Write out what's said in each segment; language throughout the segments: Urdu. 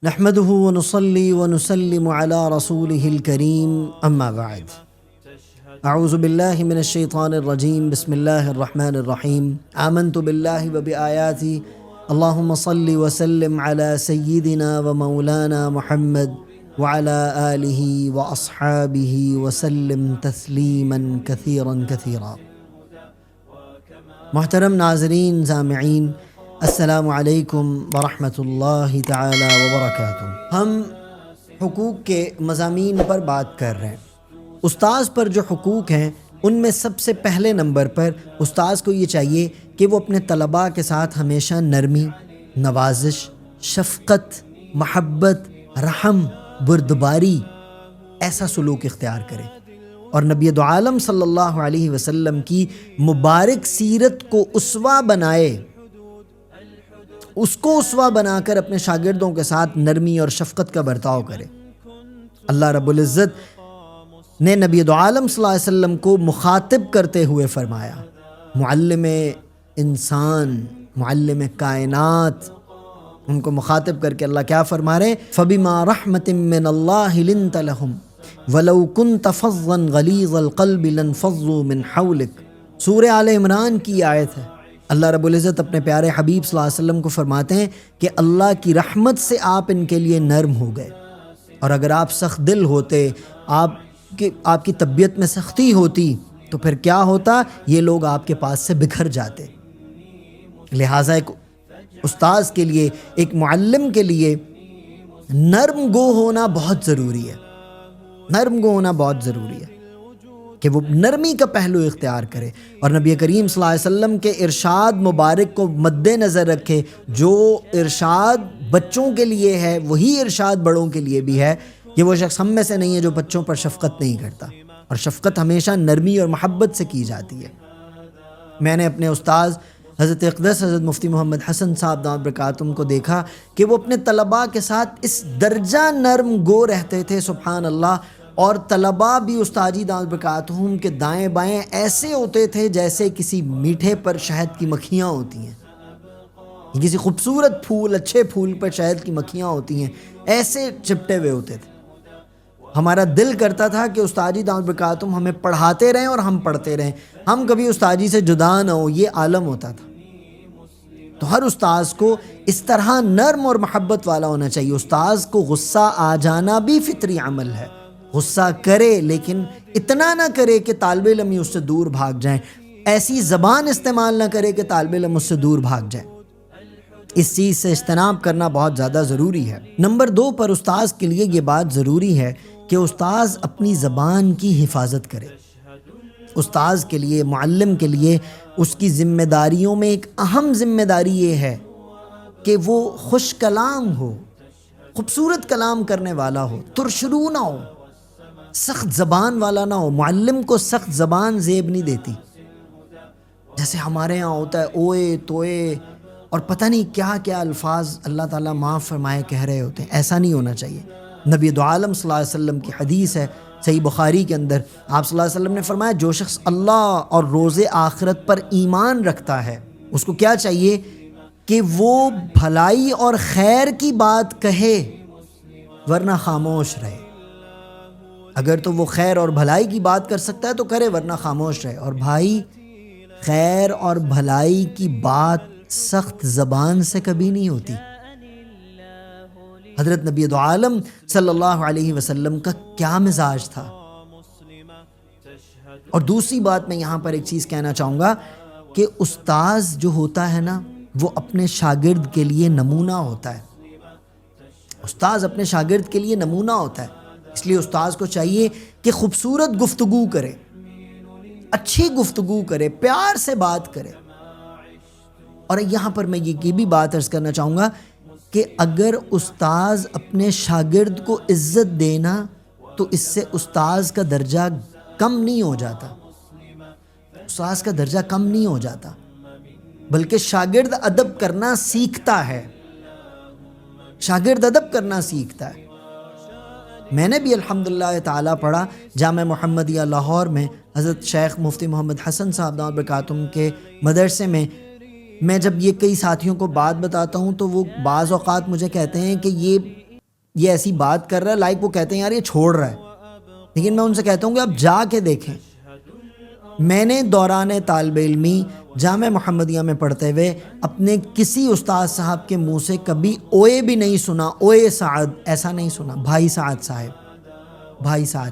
نحمده ونصلي ونسلم على رسوله الكريم أما بعد أعوذ بالله من الشيطان الرجيم بسم الله الرحمن الرحيم آمنت بالله وبآياته اللهم صل وسلم على سيدنا ومولانا محمد وعلى آله وأصحابه وسلم تسليما كثيرا كثيرا۔ محترم ناظرین سامعین، السلام علیکم ورحمۃ اللہ تعالی وبرکاتہ۔ ہم حقوق کے مضامین پر بات کر رہے ہیں۔ استاذ پر جو حقوق ہیں ان میں سب سے پہلے نمبر پر استاذ کو یہ چاہیے کہ وہ اپنے طلباء کے ساتھ ہمیشہ نرمی، نوازش، شفقت، محبت، رحم، بردباری ایسا سلوک اختیار کرے، اور نبی دو عالم صلی اللہ علیہ وسلم کی مبارک سیرت کو اسوہ بنائے، اس کو اسوہ بنا کر اپنے شاگردوں کے ساتھ نرمی اور شفقت کا برتاؤ کرے۔ اللہ رب العزت نے نبی دو عالم صلی اللہ علیہ وسلم کو مخاطب کرتے ہوئے فرمایا، معلم انسان، معلم کائنات، ان کو مخاطب کر کے اللہ کیا فرما رہے ہیں؟ فَبِمَا رَحْمَةٍ مِّنَ اللَّهِ لِنْتَ لَهُمْ وَلَوْ كُنْتَ فَظًّا غَلِيظَ الْقَلْبِ لَانفَضُّوا مِنْ حَوْلِكَ۔ سورہ آل عمران کی آیت ہے۔ اللہ رب العزت اپنے پیارے حبیب صلی اللہ علیہ وسلم کو فرماتے ہیں کہ اللہ کی رحمت سے آپ ان کے لیے نرم ہو گئے، اور اگر آپ سخت دل ہوتے، آپ کی طبیعت میں سختی ہوتی تو پھر کیا ہوتا؟ یہ لوگ آپ کے پاس سے بکھر جاتے۔ لہٰذا ایک استاذ کے لیے، ایک معلم کے لیے نرم گو ہونا بہت ضروری ہے، نرم گو ہونا بہت ضروری ہے کہ وہ نرمی کا پہلو اختیار کرے، اور نبی کریم صلی اللہ علیہ وسلم کے ارشاد مبارک کو مد نظر رکھے۔ جو ارشاد بچوں کے لیے ہے وہی ارشاد بڑوں کے لیے بھی ہے، کہ وہ شخص ہم میں سے نہیں ہے جو بچوں پر شفقت نہیں کرتا، اور شفقت ہمیشہ نرمی اور محبت سے کی جاتی ہے۔ میں نے اپنے استاذ حضرت اقدس حضرت مفتی محمد حسن صاحب دامت برکاتہم کو دیکھا کہ وہ اپنے طلباء کے ساتھ اس درجہ نرم گو رہتے تھے، سبحان اللہ، اور طلباء بھی استاد جی دامت برکاتہم کے دائیں بائیں ایسے ہوتے تھے جیسے کسی میٹھے پر شہد کی مکھیاں ہوتی ہیں، کسی خوبصورت پھول، اچھے پھول پر شہد کی مکھیاں ہوتی ہیں، ایسے چپٹے ہوئے ہوتے تھے۔ ہمارا دل کرتا تھا کہ استاد جی دامت برکاتہم ہمیں پڑھاتے رہیں اور ہم پڑھتے رہیں، ہم کبھی استاد جی سے جدا نہ ہو، یہ عالم ہوتا تھا۔ تو ہر استاذ کو اس طرح نرم اور محبت والا ہونا چاہیے۔ استاذ کو غصہ آ جانا بھی فطری عمل ہے، غصہ کرے لیکن اتنا نہ کرے کہ طالب علم ہی اس سے دور بھاگ جائیں، ایسی زبان استعمال نہ کرے کہ طالب علم اس سے دور بھاگ جائیں۔ اس چیز سے اجتناب کرنا بہت زیادہ ضروری ہے۔ نمبر 2 پر استاذ کے لیے یہ بات ضروری ہے کہ استاذ اپنی زبان کی حفاظت کرے۔ استاذ کے لیے، معلم کے لیے، اس کی ذمہ داریوں میں ایک اہم ذمہ داری یہ ہے کہ وہ خوش کلام ہو، خوبصورت کلام کرنے والا ہو، ترشرو نہ ہو، سخت زبان والا نہ ہو۔ معلم کو سخت زبان زیب نہیں دیتی، جیسے ہمارے ہاں ہوتا ہے اوئے توئے اور پتہ نہیں کیا کیا الفاظ اللہ تعالیٰ معاف فرمائے کہہ رہے ہوتے ہیں۔ ایسا نہیں ہونا چاہیے۔ نبی دو عالم صلی اللہ علیہ وسلم کی حدیث ہے صحیح بخاری کے اندر، آپ صلی اللہ علیہ وسلم نے فرمایا جو شخص اللہ اور روز آخرت پر ایمان رکھتا ہے، اس کو کیا چاہیے کہ وہ بھلائی اور خیر کی بات کہے ورنہ خاموش رہے۔ اگر تو وہ خیر اور بھلائی کی بات کر سکتا ہے تو کرے، ورنہ خاموش رہے۔ اور بھائی، خیر اور بھلائی کی بات سخت زبان سے کبھی نہیں ہوتی۔ حضرت نبی دو عالم صلی اللہ علیہ وسلم کا کیا مزاج تھا۔ اور دوسری بات میں یہاں پر ایک چیز کہنا چاہوں گا کہ استاذ جو ہوتا ہے نا، وہ اپنے شاگرد کے لیے نمونہ ہوتا ہے۔ استاذ اپنے شاگرد کے لیے نمونہ ہوتا ہے، اس لیے استاذ کو چاہیے کہ خوبصورت گفتگو کرے، اچھی گفتگو کرے، پیار سے بات کرے۔ اور یہاں پر میں یہ بھی بات عرض کرنا چاہوں گا کہ اگر استاذ اپنے شاگرد کو عزت دینا تو اس سے استاذ کا درجہ کم نہیں ہو جاتا، استاذ کا درجہ کم نہیں ہو جاتا، بلکہ شاگرد ادب کرنا سیکھتا ہے، شاگرد ادب کرنا سیکھتا ہے۔ میں نے بھی الحمدللہ تعالیٰ پڑھا جامعہ محمدیہ لاہور میں حضرت شیخ مفتی محمد حسن صاحب دامت برکاتہم کے مدرسے میں۔ میں جب یہ کئی ساتھیوں کو بات بتاتا ہوں تو وہ بعض اوقات مجھے کہتے ہیں کہ یہ یہ ایسی بات کر رہا ہے لائک وہ کہتے ہیں یار یہ چھوڑ رہا ہے، لیکن میں ان سے کہتا ہوں کہ آپ جا کے دیکھیں. میں نے دوران طالب علمی جامعہ محمدیہ میں پڑھتے ہوئے اپنے کسی استاد صاحب کے منہ سے کبھی اوئے بھی نہیں سنا، اوئے سعد ایسا نہیں سنا. بھائی سعد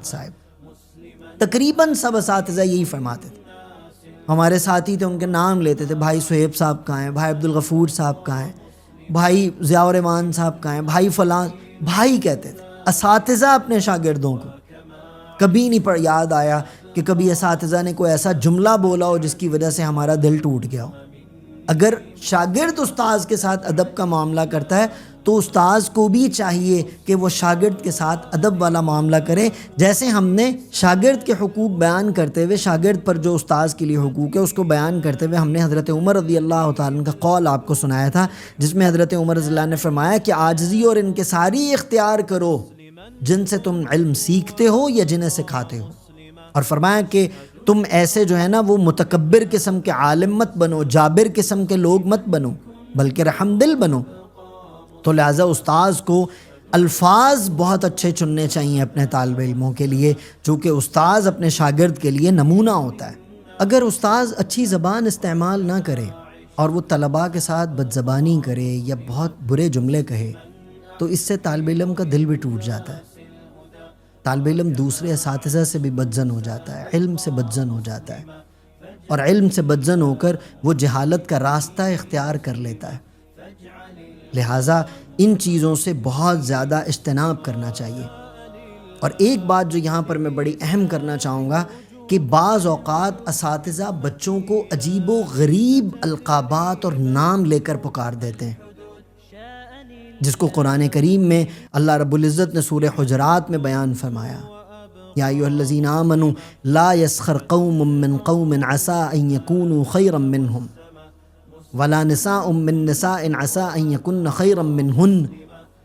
صاحب تقریباً سب اساتذہ یہی فرماتے تھے. ہمارے ساتھی تھے ان کے نام لیتے تھے، بھائی سہیب صاحب کہاں ہیں، بھائی عبدالغفور صاحب کہاں ہیں، بھائی ضیاء الرحمان صاحب کہاں ہیں، بھائی فلاں، بھائی کہتے تھے اساتذہ اپنے شاگردوں کو. کبھی نہیں یاد آیا کہ کبھی اساتذہ نے کوئی ایسا جملہ بولا ہو جس کی وجہ سے ہمارا دل ٹوٹ گیا ہو. اگر شاگرد استاذ کے ساتھ ادب کا معاملہ کرتا ہے تو استاذ کو بھی چاہیے کہ وہ شاگرد کے ساتھ ادب والا معاملہ کرے. جیسے ہم نے شاگرد کے حقوق بیان کرتے ہوئے، شاگرد پر جو استاذ کے لیے حقوق ہے اس کو بیان کرتے ہوئے ہم نے حضرت عمر رضی اللہ تعالیٰ عنہ کا قول آپ کو سنایا تھا، جس میں حضرت عمر رضی اللہ عنہ نے فرمایا کہ عاجزی اور انکساری اختیار کرو جن سے تم علم سیکھتے ہو یا جنہیں سکھاتے ہو. اور فرمایا کہ تم ایسے جو ہے نا وہ متکبر قسم کے عالم مت بنو، جابر قسم کے لوگ مت بنو، بلکہ رحم دل بنو. تو لہٰذا استاذ کو الفاظ بہت اچھے چننے چاہیے اپنے طالب علموں کے لیے، چونکہ استاذ اپنے شاگرد کے لیے نمونہ ہوتا ہے. اگر استاذ اچھی زبان استعمال نہ کرے اور وہ طلباء کے ساتھ بدزبانی کرے یا بہت برے جملے کہے تو اس سے طالب علم کا دل بھی ٹوٹ جاتا ہے. طالب علم دوسرے اساتذہ سے بھی بدزن ہو جاتا ہے، علم سے بدزن ہو جاتا ہے، اور علم سے بدزن ہو کر وہ جہالت کا راستہ اختیار کر لیتا ہے. لہٰذا ان چیزوں سے بہت زیادہ اجتناب کرنا چاہیے. اور ایک بات جو یہاں پر میں بڑی اہم کرنا چاہوں گا کہ بعض اوقات اساتذہ بچوں کو عجیب و غریب القابات اور نام لے کر پکار دیتے ہیں، جس کو قرآن کریم میں اللہ رب العزت نے سورہ حجرات میں بیان فرمایا، یا ایھا الذین آمنوا لا یسخر قوم من قوم عسى ان یکونوا خیرا منہم ولا نساء من نساء عسى ان یکن خیرا منہن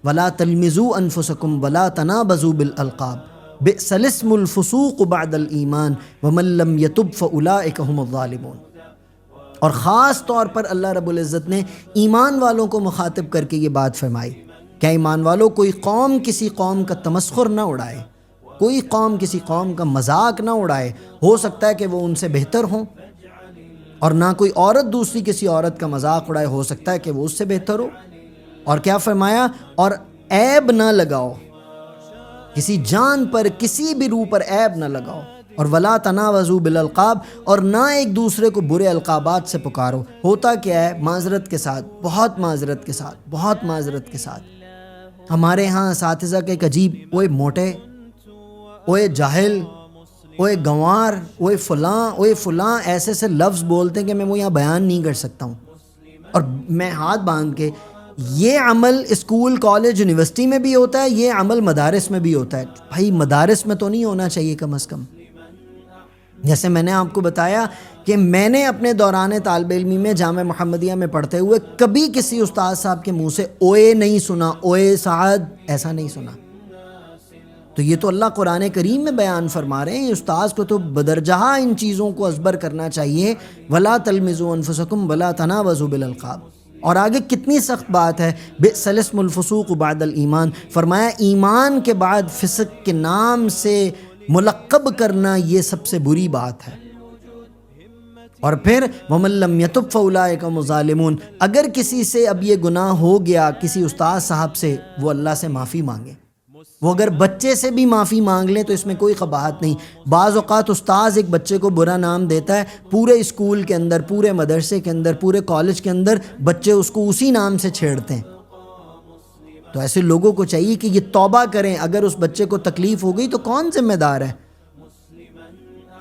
ولا تلمزوا انفسکم ولا تنابزوا بالالقاب بئس الاسم الفسوق بعد الایمان ومن لم یتب فاولئک هم الظالمون. اور خاص طور پر اللہ رب العزت نے ایمان والوں کو مخاطب کر کے یہ بات فرمائی کہ ایمان والوں کوئی قوم کسی قوم کا تمسخر نہ اڑائے، کوئی قوم کسی قوم کا مذاق نہ اڑائے. ہو سکتا ہے کہ وہ ان سے بہتر ہوں، اور نہ کوئی عورت دوسری کسی عورت کا مذاق اڑائے، ہو سکتا ہے کہ وہ اس سے بہتر ہو. اور کیا فرمایا، اور عیب نہ لگاؤ، کسی جان پر کسی بھی روح پر عیب نہ لگاؤ. اور ولا تنابزوا بالالقاب، اور نہ ایک دوسرے کو برے القابات سے پکارو. ہوتا کیا ہے، معذرت کے ساتھ، بہت معذرت کے ساتھ ہمارے ہاں اساتذہ کے ایک عجیب، اوئے موٹے، اوئے جاہل، اوئے گنوار، اوئے فلاں ایسے سے لفظ بولتے ہیں کہ میں وہ یہاں بیان نہیں کر سکتا ہوں. اور میں ہاتھ باندھ کے، یہ عمل اسکول، کالج، یونیورسٹی میں بھی ہوتا ہے، یہ عمل مدارس میں بھی ہوتا ہے. بھائی مدارس میں تو نہیں ہونا چاہیے کم از کم. جیسے میں نے آپ کو بتایا کہ میں نے اپنے دوران طالب علمی میں جامعہ محمدیہ میں پڑھتے ہوئے کبھی کسی استاد صاحب کے منہ سے اوئے نہیں سنا، اوئے سعد ایسا نہیں سنا. تو یہ تو اللہ قرآن کریم میں بیان فرما رہے ہیں. استاذ کو تو بدرجہ ان چیزوں کو ازبر کرنا چاہیے، ولا تلمزوا انفسکم ولا تنابزوا بالالقاب. اور آگے کتنی سخت بات ہے، بئس الاسم الفسوق بعد الایمان. فرمایا ایمان کے بعد فسق کے نام سے ملقب کرنا یہ سب سے بری بات ہے. اور پھر ومن لم یتب فاولئک هم الظالمون. اگر کسی سے اب یہ گناہ ہو گیا کسی استاد صاحب سے، وہ اللہ سے معافی مانگے. وہ اگر بچے سے بھی معافی مانگ لیں تو اس میں کوئی قباحت نہیں. بعض اوقات استاذ ایک بچے کو برا نام دیتا ہے، پورے اسکول کے اندر، پورے مدرسے کے اندر، پورے کالج کے اندر بچے اس کو اسی نام سے چھیڑتے ہیں. تو ایسے لوگوں کو چاہیے کہ یہ توبہ کریں. اگر اس بچے کو تکلیف ہو گئی تو کون ذمہ دار ہے؟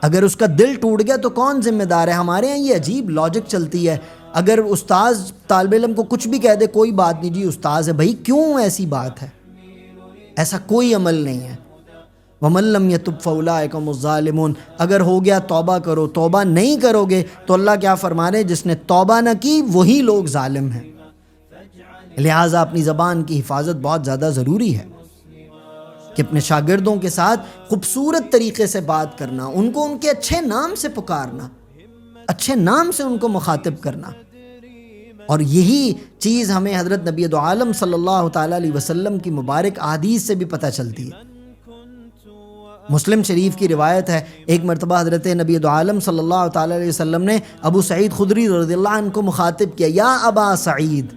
اگر اس کا دل ٹوٹ گیا تو کون ذمہ دار ہے؟ ہمارے یہاں یہ عجیب لاجک چلتی ہے، اگر استاذ طالب علم کو کچھ بھی کہہ دے کوئی بات نہیں جی استاذ ہے. بھائی کیوں ایسی بات ہے؟ ایسا کوئی عمل نہیں ہے. وَمَن لَّمْ يَتُبْ فَأُولَٰئِكَ هُمُ الظَّالِمُونَ. اگر ہو گیا توبہ کرو. توبہ نہیں کرو گے تو اللہ کیا فرما رہے ہیں، جس نے توبہ نہ کی وہی لوگ ظالم ہیں. لہٰذا اپنی زبان کی حفاظت بہت زیادہ ضروری ہے کہ اپنے شاگردوں کے ساتھ خوبصورت طریقے سے بات کرنا، ان کو ان کے اچھے نام سے پکارنا، اچھے نام سے ان کو مخاطب کرنا. اور یہی چیز ہمیں حضرت نبی دو عالم صلی اللہ تعالیٰ علیہ وسلم کی مبارک احادیث سے بھی پتہ چلتی ہے۔ مسلم شریف کی روایت ہے، ایک مرتبہ حضرت نبی دو عالم صلی اللہ تعالیٰ علیہ وسلم نے ابو سعید خدری رضی اللہ عنہ کو مخاطب کیا، یا ابا سعید،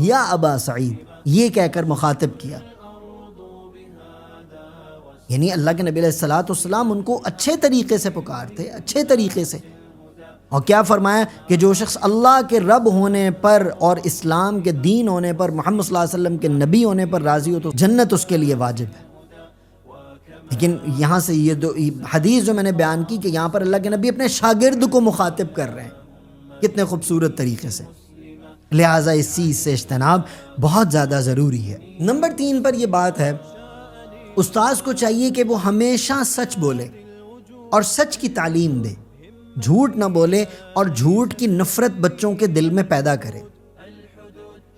یا ابا سعید، یہ کہہ کر مخاطب کیا۔ یعنی اللہ کے نبی علیہ السلام ان کو اچھے طریقے سے پکارتے، اچھے طریقے سے۔ اور کیا فرمایا کہ جو شخص اللہ کے رب ہونے پر اور اسلام کے دین ہونے پر، محمد صلی اللہ علیہ وسلم کے نبی ہونے پر راضی ہو تو جنت اس کے لیے واجب ہے۔ لیکن یہاں سے یہ دو حدیث جو میں نے بیان کی کہ یہاں پر اللہ کے نبی اپنے شاگرد کو مخاطب کر رہے ہیں کتنے خوبصورت طریقے سے، لہٰذا اس چیز سے اجتناب بہت زیادہ ضروری ہے۔ نمبر 3 پر یہ بات ہے، استاذ کو چاہیے کہ وہ ہمیشہ سچ بولے اور سچ کی تعلیم دے، جھوٹ نہ بولے اور جھوٹ کی نفرت بچوں کے دل میں پیدا کرے۔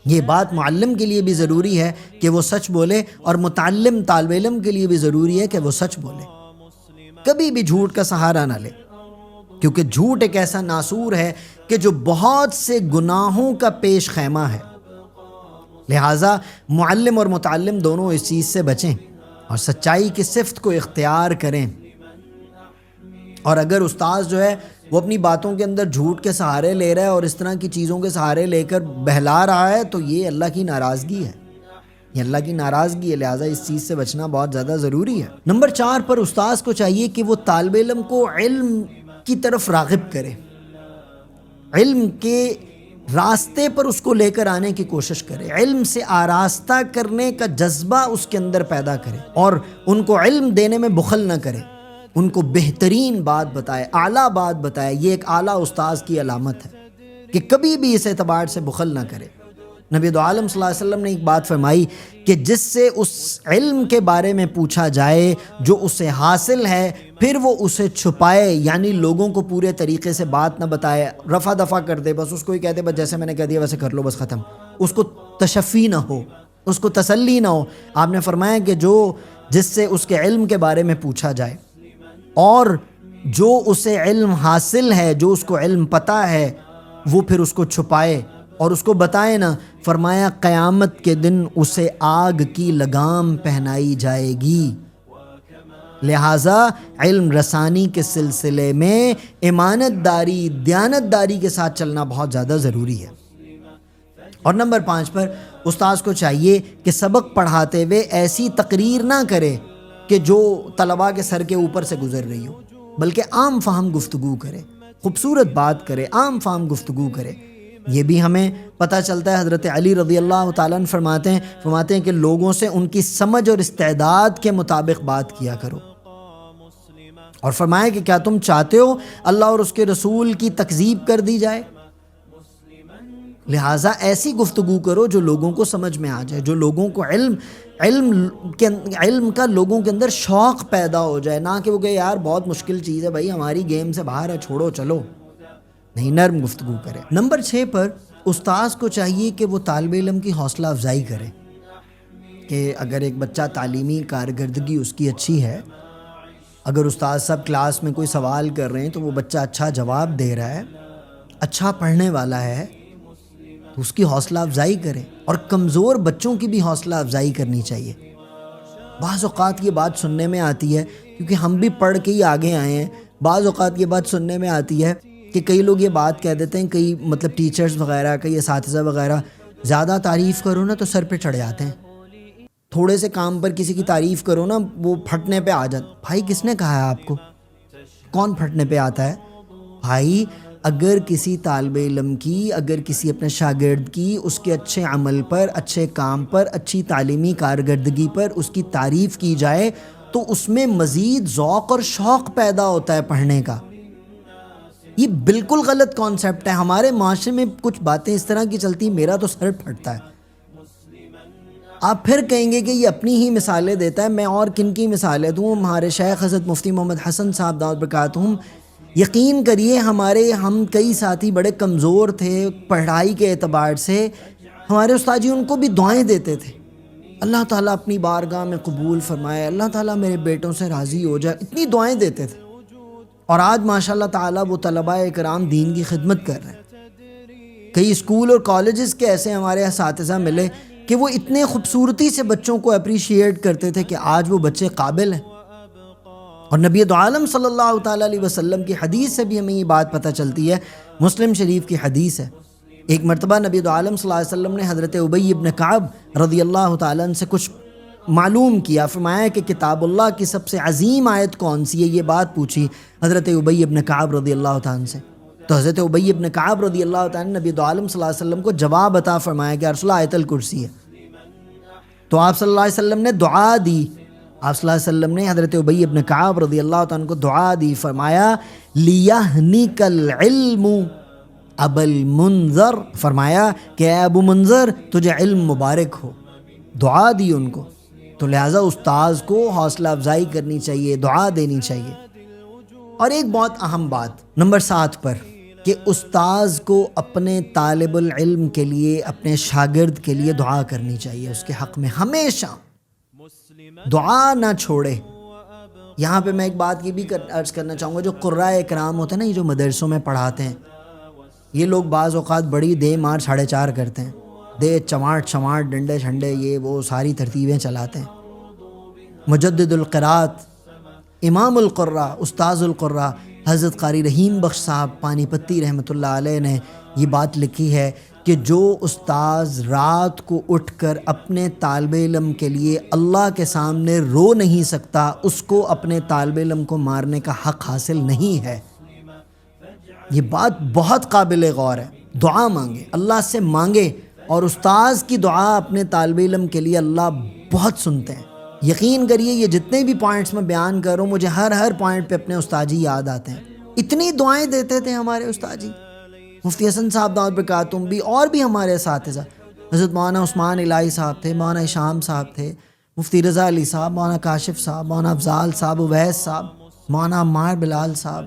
یہ بات معلم کے لیے بھی ضروری ہے کہ وہ سچ بولے، اور متعلم طالب علم کے لیے بھی ضروری ہے کہ وہ سچ بولے، کبھی بھی جھوٹ کا سہارا نہ لے، کیونکہ جھوٹ ایک ایسا ناسور ہے کہ جو بہت سے گناہوں کا پیش خیمہ ہے۔ لہٰذا معلم اور متعلم دونوں اس چیز سے بچیں اور سچائی کی صفت کو اختیار کریں۔ اور اگر استاذ جو ہے وہ اپنی باتوں کے اندر جھوٹ کے سہارے لے رہا ہے اور اس طرح کی چیزوں کے سہارے لے کر بہلا رہا ہے تو یہ اللہ کی ناراضگی ہے، یہ اللہ کی ناراضگی ہے، لہٰذا اس چیز سے بچنا بہت زیادہ ضروری ہے۔ نمبر 4 پر استاذ کو چاہیے کہ وہ طالب علم کو علم کی طرف راغب کرے، علم کے راستے پر اس کو لے کر آنے کی کوشش کرے، علم سے آراستہ کرنے کا جذبہ اس کے اندر پیدا کرے، اور ان کو علم دینے میں بخل نہ کرے، ان کو بہترین بات بتائے، اعلیٰ بات بتائے۔ یہ ایک اعلیٰ استاذ کی علامت ہے کہ کبھی بھی اس اعتبار سے بخل نہ کرے۔ نبی دو عالم صلی اللہ علیہ وسلم نے ایک بات فرمائی کہ جس سے اس علم کے بارے میں پوچھا جائے جو اسے حاصل ہے، پھر وہ اسے چھپائے، یعنی لوگوں کو پورے طریقے سے بات نہ بتائے، رفع دفع کر دے، بس اس کو ہی کہتے بس جیسے میں نے کہہ دیا ویسے کر لو، بس ختم، اس کو تشفی نہ ہو، اس کو تسلی نہ ہو۔ آپ نے فرمایا کہ جس سے اس کے علم کے بارے میں پوچھا جائے اور جو اسے علم حاصل ہے، جو اس کو علم پتہ ہے، وہ پھر اس کو چھپائے اور اس کو بتائے نا، فرمایا قیامت کے دن اسے آگ کی لگام پہنائی جائے گی۔ لہٰذا علم رسانی کے سلسلے میں امانت داری، دیانت داری کے ساتھ چلنا بہت زیادہ ضروری ہے۔ اور نمبر 5 پر استاذ کو چاہیے کہ سبق پڑھاتے ہوئے ایسی تقریر نہ کرے کہ جو طلباء کے سر کے اوپر سے گزر رہی ہو، بلکہ عام فہم گفتگو کرے، خوبصورت بات کرے، عام فہم گفتگو کرے۔ یہ بھی ہمیں پتہ چلتا ہے، حضرت علی رضی اللہ تعالیٰ عنہ فرماتے ہیں کہ لوگوں سے ان کی سمجھ اور استعداد کے مطابق بات کیا کرو، اور فرمایا کہ کیا تم چاہتے ہو اللہ اور اس کے رسول کی تکذیب کر دی جائے؟ لہٰذا ایسی گفتگو کرو جو لوگوں کو سمجھ میں آ جائے، جو لوگوں کو علم کا لوگوں کے اندر شوق پیدا ہو جائے، نہ کہ وہ کہ یار بہت مشکل چیز ہے بھائی، ہماری گیم سے باہر ہے، چھوڑو چلو، نہیں، نرم گفتگو کرے۔ نمبر 6 پر استاذ کو چاہیے کہ وہ طالب علم کی حوصلہ افزائی کرے، کہ اگر ایک بچہ تعلیمی کارکردگی اس کی اچھی ہے، اگر استاذ صاحب کلاس میں کوئی سوال کر رہے ہیں تو وہ بچہ اچھا جواب دے رہا ہے، اچھا پڑھنے والا ہے، تو اس کی حوصلہ افزائی کرے، اور کمزور بچوں کی بھی حوصلہ افزائی کرنی چاہیے۔ بعض اوقات یہ بات سننے میں آتی ہے، کیونکہ ہم بھی پڑھ کے ہی آگے آئے ہیں، بعض اوقات یہ بات سننے میں آتی ہے کہ کئی لوگ یہ بات کہہ دیتے ہیں، کئی ٹیچرز وغیرہ، کئی اساتذہ وغیرہ، زیادہ تعریف کرو نا تو سر پہ چڑھ جاتے ہیں، تھوڑے سے کام پر کسی کی تعریف کرو نا وہ پھٹنے پہ آ جاتا۔ بھائی کس نے کہا ہے آپ کو؟ کون پھٹنے پہ آتا ہے؟ بھائی اگر کسی طالب علم کی، اگر کسی اپنے شاگرد کی، اس کے اچھے عمل پر، اچھے کام پر، اچھی تعلیمی کارکردگی پر اس کی تعریف کی جائے تو اس میں مزید ذوق اور شوق پیدا ہوتا ہے پڑھنے کا۔ یہ بالکل غلط کانسیپٹ ہے۔ ہمارے معاشرے میں کچھ باتیں اس طرح کی چلتی، میرا تو سر پھٹتا ہے۔ آپ پھر کہیں گے کہ یہ اپنی ہی مثالیں دیتا ہے، میں اور کن کی مثالیں دوں؟ ہمارے شیخ حضرت مفتی محمد حسن صاحب دعوت برکاتہم، یقین کریے ہم کئی ساتھی بڑے کمزور تھے پڑھائی کے اعتبار سے، ہمارے استاد جی ان کو بھی دعائیں دیتے تھے، اللہ تعالیٰ اپنی بارگاہ میں قبول فرمائے، اللہ تعالیٰ میرے بیٹوں سے راضی ہو جائے، اتنی دعائیں دیتے تھے، اور آج ماشاء اللہ تعالیٰ وہ طلباء کرام دین کی خدمت کر رہے ہیں۔ کئی اسکول اور کالجز کے ایسے ہمارے اساتذہ ملے کہ وہ اتنے خوبصورتی سے بچوں کو اپریشیٹ کرتے تھے کہ آج وہ بچے قابل ہیں. اور نبی دو عالم صلی اللہ تعالیٰ علیہ وسلم کی حدیث سے بھی ہمیں یہ بات پتہ چلتی ہے. مسلم شریف کی حدیث ہے. ایک مرتبہ نبی دو عالم صلی اللہ علیہ وسلم نے حضرت ابی ابن کعب رضی اللہ تعالیٰ عنہ سے کچھ معلوم کیا. فرمایا کہ کتاب اللہ کی سب سے عظیم آیت کون سی ہے؟ یہ بات پوچھی حضرت ابی ابن کعب رضی اللہ تعالیٰ عنہ سے. تو حضرت ابی ابن کعب رضی اللہ تعالیٰ عنہ نبی دو عالم صلی اللہ علیہ وسلم کو جواب عطا فرمایا کہ رسول اللہ آیت الکرسی ہے. تو آپ صلی اللہ علیہ وسلم نے دعا دی. آپ صلی اللہ علیہ وسلم نے حضرت ابی ابن کعب رضی اللہ تعالیٰ عنہ کو دعا دی. فرمایا لیہنک العلم ابا المنذر، فرمایا کہ اے ابو منذر تجھے علم مبارک ہو. دعا دی ان کو. تو لہٰذا استاذ کو حوصلہ افزائی کرنی چاہیے، دعا دینی چاہیے. اور ایک بہت اہم بات نمبر 7 پر کہ استاذ کو اپنے طالب العلم کے لیے، اپنے شاگرد کے لیے دعا کرنی چاہیے. اس کے حق میں ہمیشہ دعا نہ چھوڑے. یہاں پہ میں ایک بات یہ بھی عرض کرنا چاہوں گا، جو قرائے کرام ہوتے ہیں نا، یہ جو مدرسوں میں پڑھاتے ہیں، یہ لوگ بعض اوقات بڑی دے مار 4:30 کرتے ہیں. دے چماٹ ڈنڈے چھنڈے یہ وہ ساری ترتیبیں چلاتے ہیں. مجدد القرات، امام القراء، استاذ القراء حضرت قاری رحیم بخش صاحب پانی پتی رحمۃ اللہ علیہ نے یہ بات لکھی ہے کہ جو استاذ رات کو اٹھ کر اپنے طالب علم کے لیے اللہ کے سامنے رو نہیں سکتا، اس کو اپنے طالب علم کو مارنے کا حق حاصل نہیں ہے. یہ بات بہت قابل غور ہے. دعا مانگے، اللہ سے مانگے. اور استاذ کی دعا اپنے طالب علم کے لیے اللہ بہت سنتے ہیں. یقین کریے یہ جتنے بھی پوائنٹس میں بیان کر رہا ہوں، مجھے ہر پوائنٹ پہ اپنے استاد جی یاد آتے ہیں. اتنی دعائیں دیتے تھے ہمارے استاد جی. مفتی حسن صاحب دعوت برکاتہم بھی، اور بھی ہمارے اساتذہ حضرت مولانا عثمان الہی صاحب تھے، مولانا شام صاحب تھے، مفتی رضا علی صاحب، مولانا کاشف صاحب، مولانا افضال صاحب، اویس صاحب، مولانا عمار بلال صاحب.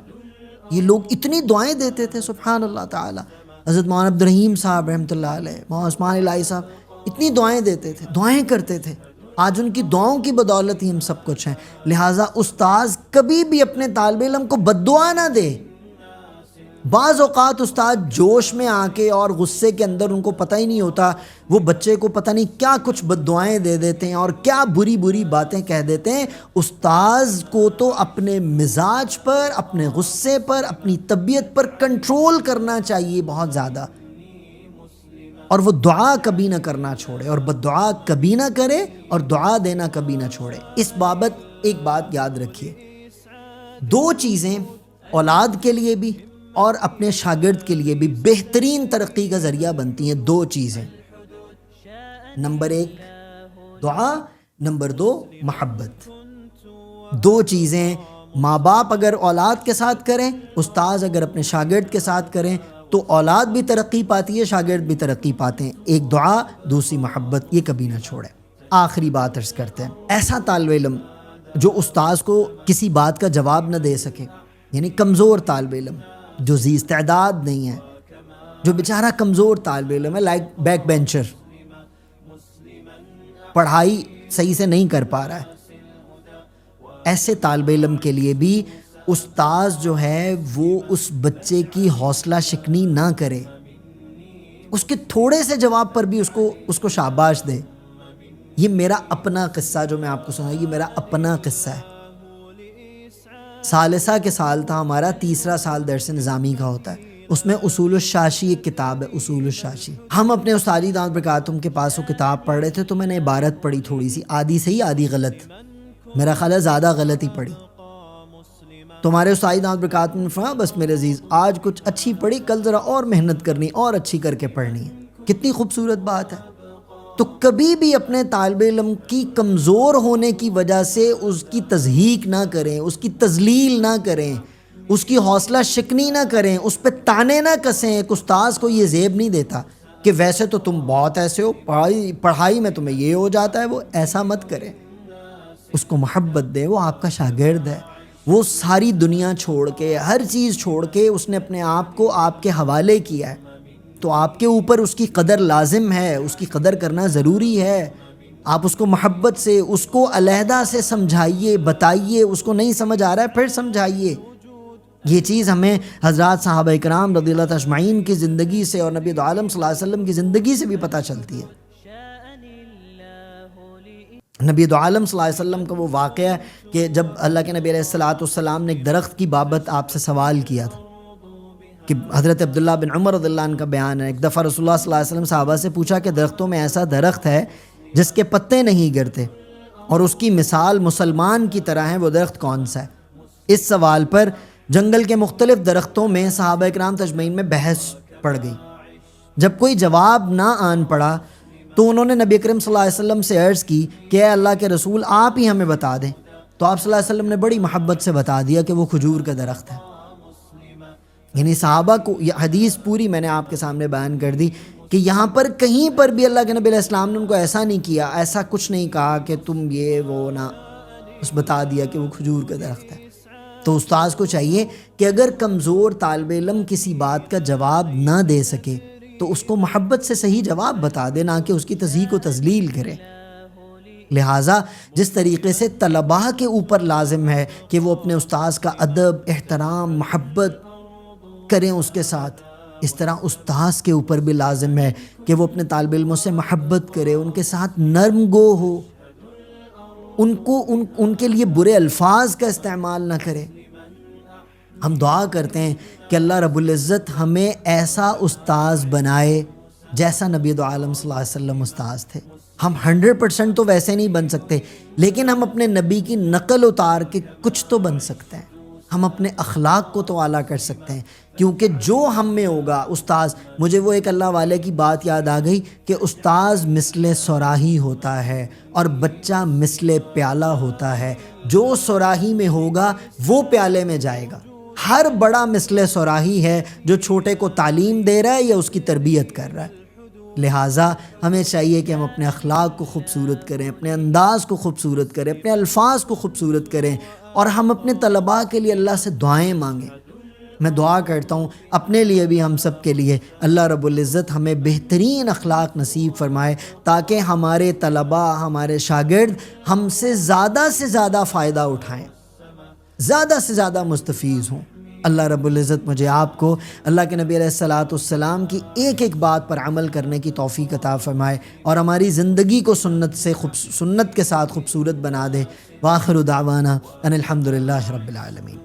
یہ لوگ اتنی دعائیں دیتے تھے سبحان اللہ تعالی. حضرت مولانا عبد الرحیم صاحب رحمۃ اللہ علیہ، مولانا عثمان الہی صاحب اتنی دعائیں دیتے تھے، دعائیں کرتے تھے. آج ان کی دعاؤں کی بدولت ہی ہم سب کچھ ہیں. لہٰذا استاذ کبھی بھی اپنے طالب علم کو بد دعا نہ دے. بعض اوقات استاد جوش میں آ کے اور غصے کے اندر ان کو پتہ ہی نہیں ہوتا، وہ بچے کو پتہ نہیں کیا کچھ بد دعائیں دے دیتے ہیں اور کیا بری باتیں کہہ دیتے ہیں. استاذ کو تو اپنے مزاج پر، اپنے غصے پر، اپنی طبیعت پر کنٹرول کرنا چاہیے بہت زیادہ. اور وہ دعا کبھی نہ کرنا چھوڑے، اور بد دعا کبھی نہ کرے، اور دعا دینا کبھی نہ چھوڑے. اس بابت ایک بات یاد رکھیے، 2 چیزیں اولاد کے لیے بھی اور اپنے شاگرد کے لیے بھی بہترین ترقی کا ذریعہ بنتی ہیں. 2 چیزیں، نمبر 1 دعا، نمبر 2 محبت. 2 چیزیں ماں باپ اگر اولاد کے ساتھ کریں، استاذ اگر اپنے شاگرد کے ساتھ کریں، تو اولاد بھی ترقی پاتی ہے، شاگرد بھی ترقی پاتے ہیں. ایک دعا، دوسری محبت، یہ کبھی نہ چھوڑے. آخری بات عرض کرتے ہیں، ایسا طالب علم جو استاذ کو کسی بات کا جواب نہ دے سکے، یعنی کمزور طالب علم جو ذی استعداد نہیں ہے، جو بیچارہ کمزور طالب علم ہے، لائک بیک بینچر، پڑھائی صحیح سے نہیں کر پا رہا ہے، ایسے طالب علم کے لیے بھی استاذ جو ہے وہ اس بچے کی حوصلہ شکنی نہ کرے. اس کے تھوڑے سے جواب پر بھی اس کو شاباش دے. یہ میرا اپنا قصہ جو میں آپ کو سناؤں، یہ میرا اپنا قصہ ہے. ثالثہ کے سال تھا ہمارا، 3 سال درس نظامی کا ہوتا ہے. اس میں اصول الشاشی ایک کتاب ہے، اصول الشاشی. ہم اپنے استادی دعوت برکاتہم کے پاس وہ کتاب پڑھ رہے تھے، تو میں نے عبارت پڑھی تھوڑی سی، آدھی صحیح آدھی غلط، میرا خیال ہے زیادہ غلط ہی پڑھی. تو ہمارے استادی دعوت برکاتہم نے فرمایا بس میرے عزیز آج کچھ اچھی پڑھی، کل ذرا اور محنت کرنی، اور اچھی کر کے پڑھنی ہے. کتنی خوبصورت بات ہے. تو کبھی بھی اپنے طالب علم کی کمزور ہونے کی وجہ سے اس کی تضحیک نہ کریں، اس کی تذلیل نہ کریں، اس کی حوصلہ شکنی نہ کریں، اس پہ تانے نہ کسیں. ایک استاذ کو یہ زیب نہیں دیتا کہ ویسے تو تم بہت ایسے ہو، پڑھائی میں تمہیں یہ ہو جاتا ہے، وہ ایسا مت کریں. اس کو محبت دیں، وہ آپ کا شاگرد ہے. وہ ساری دنیا چھوڑ کے، ہر چیز چھوڑ کے اس نے اپنے آپ کو آپ کے حوالے کیا ہے، تو آپ کے اوپر اس کی قدر لازم ہے، اس کی قدر کرنا ضروری ہے. آپ اس کو محبت سے، اس کو علیحدہ سے سمجھائیے، بتائیے. اس کو نہیں سمجھ آ رہا ہے پھر سمجھائیے. یہ چیز ہمیں حضرات صحابہ کرام رضی اللہ تعالیٰ اجمعین کی زندگی سے اور نبی عالم صلی اللہ علیہ وسلم کی زندگی سے بھی پتہ چلتی ہے۔ نبی عالم صلی اللہ علیہ وسلم کا وہ واقعہ ہے کہ جب اللہ کے نبی علیہ السلام نے ایک درخت کی بابت آپ سے سوال کیا تھا، کہ حضرت عبداللہ بن عمر رضی اللہ عنہ کا بیان ہے، ایک دفعہ رسول اللہ صلی اللہ علیہ وسلم صحابہ سے پوچھا کہ درختوں میں ایسا درخت ہے جس کے پتے نہیں گرتے اور اس کی مثال مسلمان کی طرح ہے، وہ درخت کون سا ہے؟ اس سوال پر جنگل کے مختلف درختوں میں صحابہ کرام تجمعین میں بحث پڑ گئی۔ جب کوئی جواب نہ آن پڑا تو انہوں نے نبی کریم صلی اللہ علیہ وسلم سے عرض کی کہ اے اللہ کے رسول آپ ہی ہمیں بتا دیں۔ تو آپ صلی اللہ علیہ وسلم نے بڑی محبت سے بتا دیا کہ وہ کھجور کا درخت ہے۔ یعنی صحابہ کو یہ حدیث پوری میں نے آپ کے سامنے بیان کر دی کہ یہاں پر کہیں پر بھی اللہ کے نبی علیہ السلام نے ان کو ایسا نہیں کیا، ایسا کچھ نہیں کہا کہ تم یہ وہ نہ، بس بتا دیا کہ وہ کھجور کا درخت ہے۔ تو استاذ کو چاہیے کہ اگر کمزور طالب علم کسی بات کا جواب نہ دے سکے تو اس کو محبت سے صحیح جواب بتا دے، نہ کہ اس کی تضحیک و تذلیل کرے۔ لہٰذا جس طریقے سے طلباء کے اوپر لازم ہے کہ وہ اپنے استاذ کا ادب، احترام، محبت کریں اس کے ساتھ، اس طرح استاذ کے اوپر بھی لازم ہے کہ وہ اپنے طالب علموں سے محبت کرے، ان کے ساتھ نرم گو ہو، ان کے لیے برے الفاظ کا استعمال نہ کرے۔ ہم دعا کرتے ہیں کہ اللہ رب العزت ہمیں ایسا استاذ بنائے جیسا نبی عالم صلی اللہ علیہ وسلم استاذ تھے۔ ہم 100% تو ویسے نہیں بن سکتے، لیکن ہم اپنے نبی کی نقل اتار کے کچھ تو بن سکتے ہیں، ہم اپنے اخلاق کو تو اعلیٰ کر سکتے ہیں، کیونکہ جو ہم میں ہوگا استاذ، مجھے وہ ایک اللہ والے کی بات یاد آ گئی کہ استاذ مثل صراحی ہوتا ہے اور بچہ مثل پیالہ ہوتا ہے، جو صراحی میں ہوگا وہ پیالے میں جائے گا۔ ہر بڑا مثل صراحی ہے جو چھوٹے کو تعلیم دے رہا ہے یا اس کی تربیت کر رہا ہے۔ لہٰذا ہمیں چاہیے کہ ہم اپنے اخلاق کو خوبصورت کریں، اپنے انداز کو خوبصورت کریں، اپنے الفاظ کو خوبصورت کریں، اور ہم اپنے طلباء کے لیے اللہ سے دعائیں مانگیں۔ میں دعا کرتا ہوں اپنے لیے بھی، ہم سب کے لیے، اللہ رب العزت ہمیں بہترین اخلاق نصیب فرمائے تاکہ ہمارے طلباء، ہمارے شاگرد ہم سے زیادہ فائدہ اٹھائیں، زیادہ سے زیادہ مستفیض ہوں۔ اللہ رب العزت مجھے آپ کو اللہ کے نبی علیہ السلام کی ایک ایک بات پر عمل کرنے کی توفیق عطا فرمائے اور ہماری زندگی کو سنت کے ساتھ خوبصورت بنا دے۔ وآخر دعوانا ان الحمد للہ رب العالمین۔